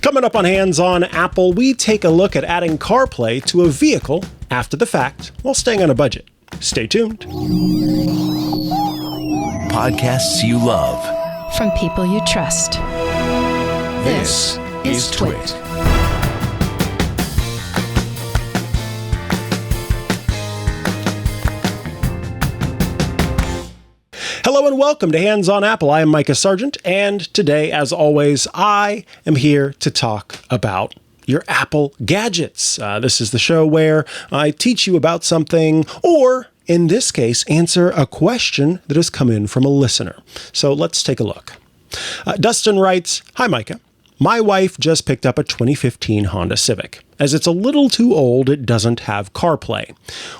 Coming up on Hands on Apple, we take a look at adding CarPlay to a vehicle after the fact while staying on a budget. Stay tuned. Podcasts you love from people you trust. This is Twit. Hello and welcome to Hands on Apple. I am Mikah Sargent, and today, as always, I am here to talk about your Apple gadgets. This is the show where I teach you about something, or in this case, answer a question that has come in from a listener. So let's take a look. Dustin writes, "Hi, Mikah. My wife just picked up a 2015 Honda Civic. As it's a little too old, it doesn't have CarPlay.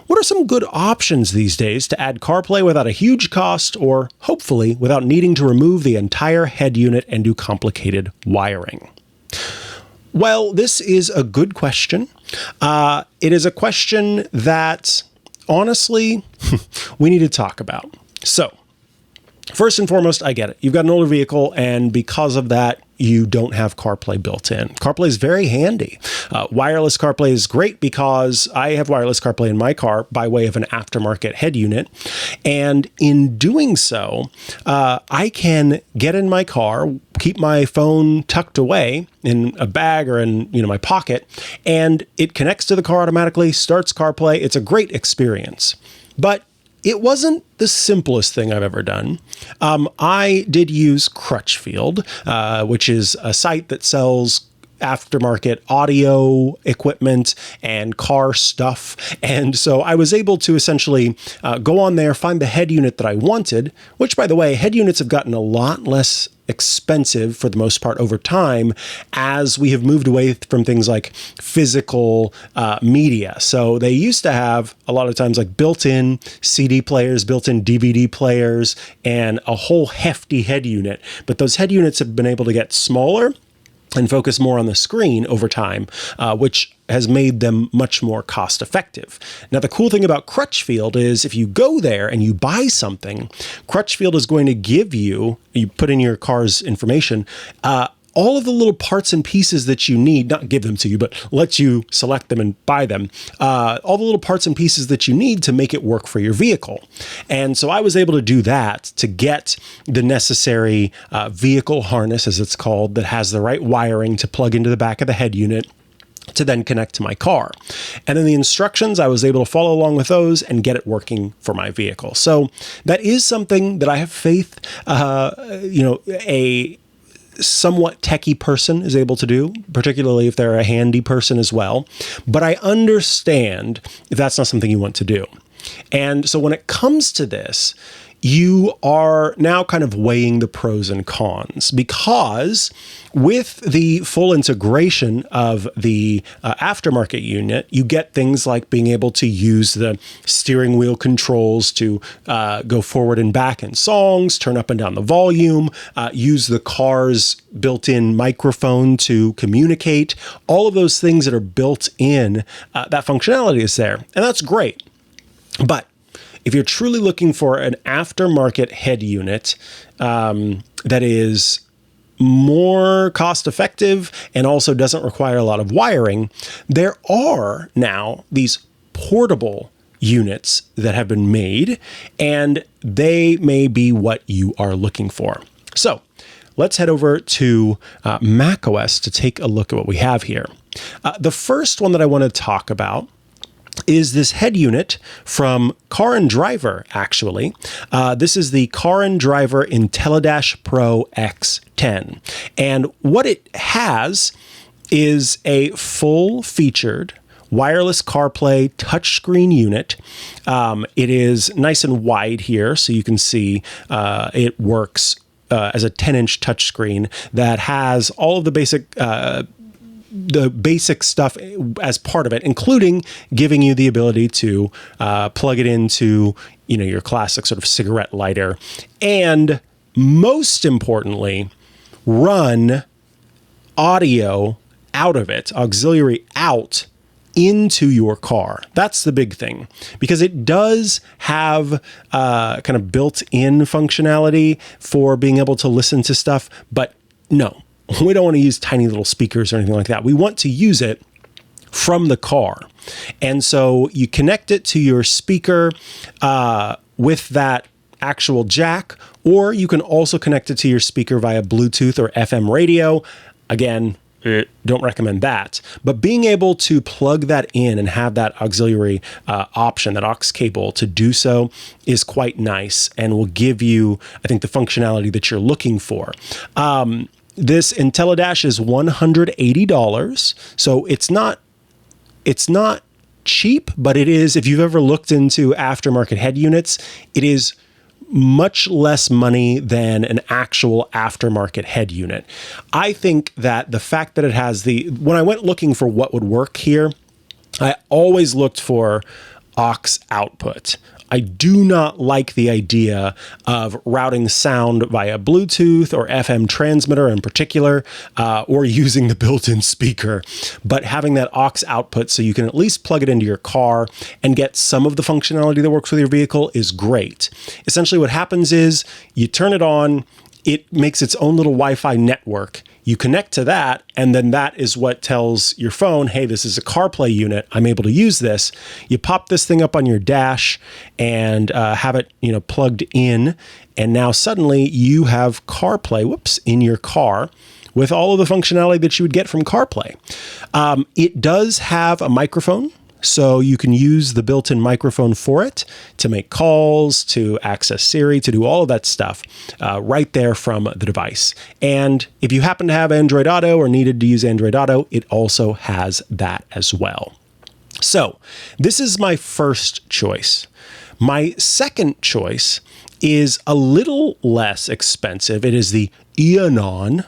What are some good options these days to add CarPlay without a huge cost, or hopefully without needing to remove the entire head unit and do complicated wiring?" Well, this is a good question. It is a question that, honestly, we need to talk about. So, first and foremost, I get it. You've got an older vehicle, and because of that, you don't have CarPlay built in. CarPlay is very handy. Wireless CarPlay is great because I have wireless CarPlay in my car by way of an aftermarket head unit. And in doing so, I can get in my car, keep my phone tucked away in a bag or in my pocket, and it connects to the car automatically, starts CarPlay. It's a great experience. But it wasn't the simplest thing I've ever done. I did use Crutchfield, which is a site that sells aftermarket audio equipment and car stuff. And so I was able to essentially go on there, find the head unit that I wanted, which, by the way, head units have gotten a lot less expensive for the most part over time as we have moved away from things like physical media. So they used to have a lot of times like built-in CD players, built-in DVD players, and a whole hefty head unit. But those head units have been able to get smaller and focus more on the screen over time, which has made them much more cost effective. Now, the cool thing about Crutchfield is if you go there and you buy something, Crutchfield is going to give you put in your car's information, all of the little parts and pieces that you need, not give them to you, but let you select them and buy them, all the little parts and pieces that you need to make it work for your vehicle. And so I was able to do that to get the necessary vehicle harness, as it's called, that has the right wiring to plug into the back of the head unit to then connect to my car. And then the instructions, I was able to follow along with those and get it working for my vehicle. So that is something that I have faith, a somewhat techie person is able to do, particularly if they're a handy person as well. But I understand if that's not something you want to do. And so when it comes to this, you are now kind of weighing the pros and cons, because with the full integration of the aftermarket unit, you get things like being able to use the steering wheel controls to go forward and back in songs, turn up and down the volume, use the car's built-in microphone to communicate. All of those things that are built in, that functionality is there, and that's great. But if you're truly looking for an aftermarket head unit that is more cost effective and also doesn't require a lot of wiring, there are now these portable units that have been made, and they may be what you are looking for. So let's head over to macOS to take a look at what we have here. The first one that I want to talk about is this head unit from Car and Driver, actually. This is the Car and Driver IntelliDash Pro X10. And what it has is a full-featured wireless CarPlay touchscreen unit. It is nice and wide here, so you can see it works as a 10-inch touchscreen that has all of the basic stuff as part of it, including giving you the ability to plug it into, your classic sort of cigarette lighter, and most importantly, run audio out of it, auxiliary out into your car. That's the big thing, because it does have kind of built-in functionality for being able to listen to stuff, but no, we don't want to use tiny little speakers or anything like that. We want to use it from the car. And so you connect it to your speaker with that actual jack, or you can also connect it to your speaker via Bluetooth or FM radio. Again, don't recommend that. But being able to plug that in and have that auxiliary option, that aux cable to do so, is quite nice and will give you, I think, the functionality that you're looking for. This IntelliDash is $180. So it's not cheap, but it is, if you've ever looked into aftermarket head units, it is much less money than an actual aftermarket head unit. I think that the fact that it has when I went looking for what would work here, I always looked for aux output. I do not like the idea of routing sound via Bluetooth or FM transmitter in particular, or using the built-in speaker, but having that aux output so you can at least plug it into your car and get some of the functionality that works with your vehicle is great. Essentially what happens is you turn it on, it makes its own little Wi-Fi network. You connect to that, and then that is what tells your phone, hey, this is a CarPlay unit. I'm able to use this. You pop this thing up on your dash and have it, plugged in. And now suddenly you have CarPlay, in your car with all of the functionality that you would get from CarPlay. It does have a microphone, so you can use the built-in microphone for it to make calls, to access Siri, to do all of that stuff right there from the device. And if you happen to have Android Auto or needed to use Android Auto, it also has that as well. So this is my first choice. My second choice is a little less expensive. It is the Eonon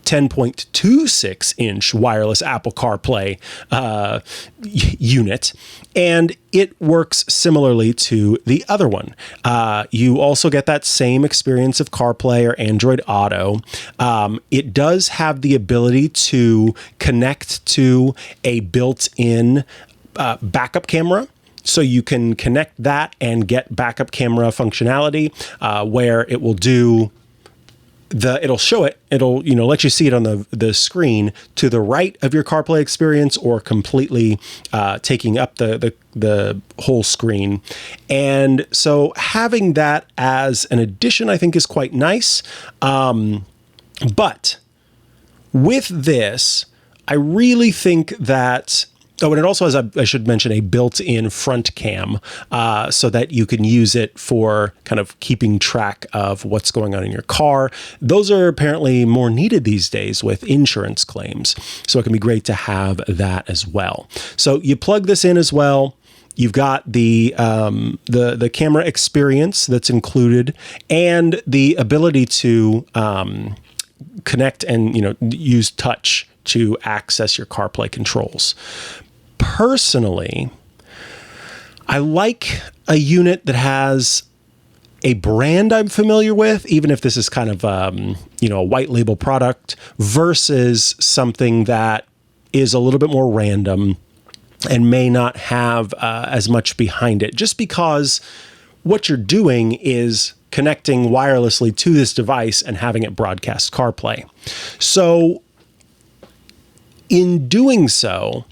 10.26-inch wireless Apple CarPlay unit, and it works similarly to the other one. You also get that same experience of CarPlay or Android Auto. It does have the ability to connect to a built-in backup camera. So you can connect that and get backup camera functionality where it will do it'll show it, it'll, let you see it on the screen to the right of your CarPlay experience, or completely taking up the whole screen. And so having that as an addition, I think, is quite nice. But with this, I really think that, and it also has, I should mention, a built-in front cam so that you can use it for kind of keeping track of what's going on in your car. Those are apparently more needed these days with insurance claims. So it can be great to have that as well. So you plug this in as well. You've got the camera experience that's included, and the ability to connect and use touch to access your CarPlay controls. Personally, I like a unit that has a brand I'm familiar with, even if this is kind of a white label product, versus something that is a little bit more random and may not have as much behind it, just because what you're doing is connecting wirelessly to this device and having it broadcast CarPlay. So in doing so,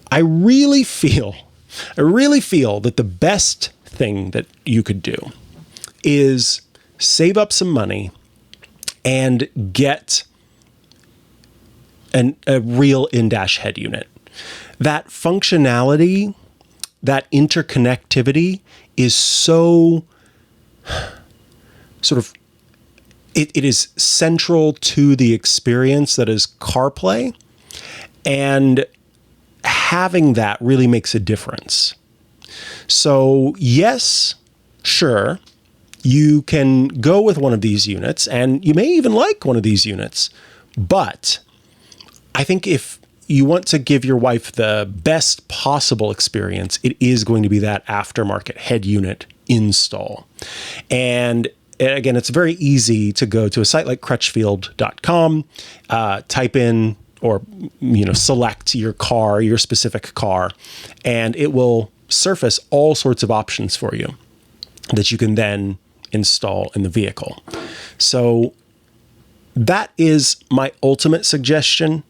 I really feel that the best thing that you could do is save up some money and get a real in-dash head unit. That functionality, that interconnectivity is so sort of, it is central to the experience that is CarPlay, and having that really makes a difference. So yes, sure, you can go with one of these units, and you may even like one of these units, but I think if you want to give your wife the best possible experience, it is going to be that aftermarket head unit install. And again, it's very easy to go to a site like Crutchfield.com, type in or select your car, your specific car, and it will surface all sorts of options for you that you can then install in the vehicle. So that is my ultimate suggestion.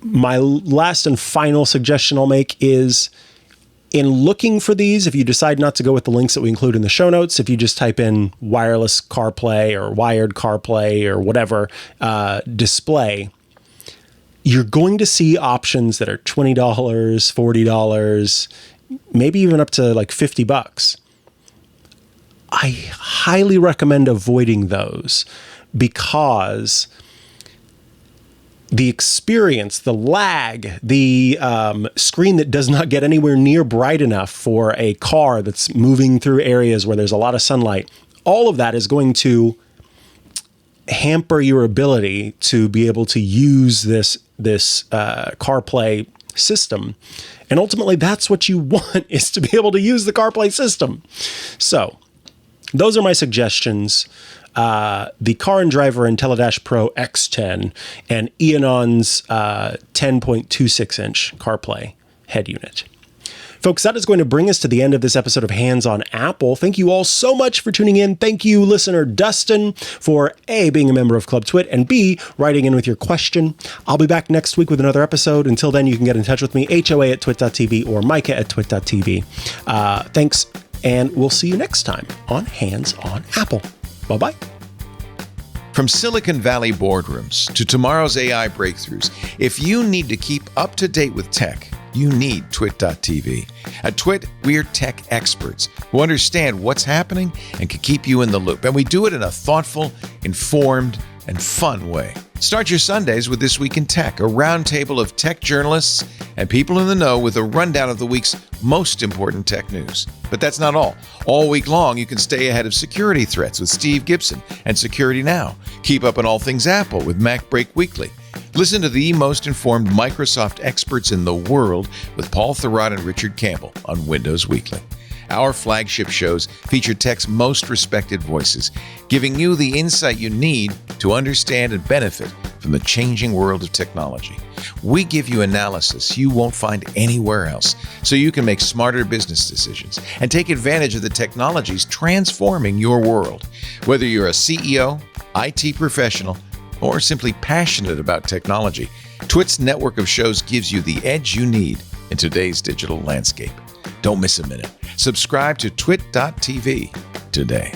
My last and final suggestion I'll make is, in looking for these, if you decide not to go with the links that we include in the show notes, if you just type in wireless CarPlay or wired CarPlay or whatever display, you're going to see options that are $20, $40, maybe even up to like $50. I highly recommend avoiding those because the experience, the lag, the screen that does not get anywhere near bright enough for a car that's moving through areas where there's a lot of sunlight, all of that is going to hamper your ability to be able to use this CarPlay system. And ultimately, that's what you want, is to be able to use the CarPlay system. So those are my suggestions. The Car and Driver IntelliDash Pro X10 and Eonon's 10.26-inch CarPlay head unit. Folks, that is going to bring us to the end of this episode of Hands on Apple. Thank you all so much for tuning in. Thank you, listener Dustin, for A, being a member of Club Twit, and B, writing in with your question. I'll be back next week with another episode. Until then, you can get in touch with me, HOA@twit.tv or Mikah@twit.tv. Thanks, and we'll see you next time on Hands on Apple. Bye-bye. From Silicon Valley boardrooms to tomorrow's AI breakthroughs, if you need to keep up to date with tech, you need Twit.tv. At Twit, we're tech experts who understand what's happening and can keep you in the loop. And we do it in a thoughtful, informed, and fun way. Start your Sundays with This Week in Tech, a roundtable of tech journalists and people in the know with a rundown of the week's most important tech news. But that's not all. All week long, you can stay ahead of security threats with Steve Gibson and Security Now. Keep up on all things Apple with Mac Break Weekly. Listen to the most informed Microsoft experts in the world with Paul Thurrott and Richard Campbell on Windows Weekly. Our flagship shows feature tech's most respected voices, giving you the insight you need to understand and benefit from the changing world of technology. We give you analysis you won't find anywhere else, so you can make smarter business decisions and take advantage of the technologies transforming your world. Whether you're a CEO, IT professional, or simply passionate about technology, Twit's network of shows gives you the edge you need in today's digital landscape. Don't miss a minute. Subscribe to Twit.tv today.